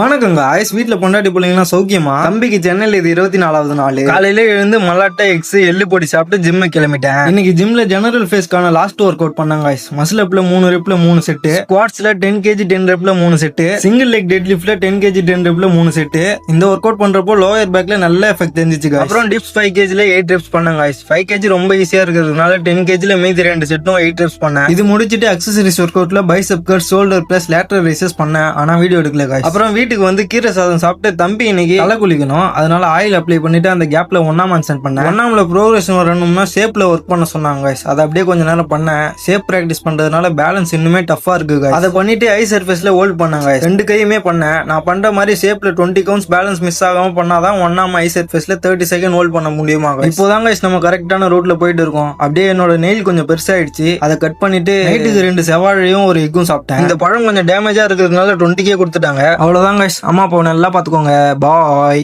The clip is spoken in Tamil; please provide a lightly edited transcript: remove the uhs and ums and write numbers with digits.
வணக்கங்க ஆயுஸ் வீட்டுல பொண்டாட்டி பிள்ளைங்களா சௌக்கியமா? தம்பிக்கு சென்னையில இது 24வது நாள். காலையில எழுந்து மல்லாட்டை எக்ஸ் எள்ளு பொடி சாப்பிட்டு ஜிம்மு கிளம்பிட்டேன். இன்னைக்கு ஜிம்ல ஜெனரல் ஃபேஸ்க்கான லாஸ்ட் ஒர்க் அவுட் பண்ணாங்க ஆயுஸ். மசில் அப்ல 3 ரெப்ல 3 செட், ஸ்குவாட்ஸ்ல 10 kg 10 ரெப்ல 3 செட், சிங்கிள் லெக் டெட் லிஃப்ட்ல 10 kg 10 ரெப்ல 3 செட். இந்த ஒர்க் அவுட் பண்றப்போ லோயர் பேக்ல நல்ல எஃபெக்ட் தெரிஞ்சிச்சு. அப்புறம் டிப்ஸ் 5 kgல 8 ரெப்ஸ் பண்ணாங்க ஆயுஸ். 5 kg ரொம்ப ஈஸியா இருக்கிறதுனால 10 kgல மீதி 2 செட்டும் 8 ரெப்ஸ் பண்ணேன். இது முடிச்சிட்டு அக்சசரிஸ் ஒர்க் அவுட்ல bicep curl, shoulder plus lateral raises பண்ணேன். ஆனா வீடியோ எடுக்கல guys. அப்புறம் வீட்டுக்கு வந்து கீரை சாதம் சாப்பிட்டு தம்பி இன்னைக்கு தலை குளிக்கணும், அதனால ஆயில் அப்ளை பண்ணிட்டு அந்த கேப்ல ஒன்னாம் சென்ட் பண்ணேன். ஒன்னாம்ல ப்ரோக்ரஷன் வரணும்னா ஷேப்ல ஒர்க் பண்ண சொன்னாங்க guys. அதை அப்படியே கொஞ்ச நேரம் பண்ணேன். ஷேப் பிராக்டிஸ் பண்றதுனால பேலன்ஸ் இன்னுமே டஃபா இருக்கு guys. அதை பண்ணிட்டு ஐ சர்ஃபேஸ்ல ஹோல்ட் பண்ணாங்க guys. 2 கையுமே பண்ணேன். நான் பண்ற மாதிரி ஷேப்ல 20 கவுண்ட்ஸ் பேலன்ஸ் மிஸ் ஆகாம பண்ணாதான் ஒன்னாம் ஐ சர்ஃபேஸ்ல 30 செகண்ட் ஹோல்ட் பண்ண முடியுமா guys. இப்போதான் guys நம்ம கரெக்டான ரூட்ல போயிட்டு இருக்கோம். அப்படியே என்னோட நெயில் கொஞ்சம் பெருசாயிடுச்சு. அதை கட் பண்ணிட்டு நைட்டுக்கு 2 செவ்வாழையும் ஒரு எக்கும் சாப்பிட்டேன். இந்த பழம் கொஞ்சம் டேமேஜா இருக்கிறதுனால 20K கொடுத்துட்டாங்க. அவ்வளவுதான் guys. அம்மா அப்பா நல்லா பாத்துக்கோங்க. பாய்.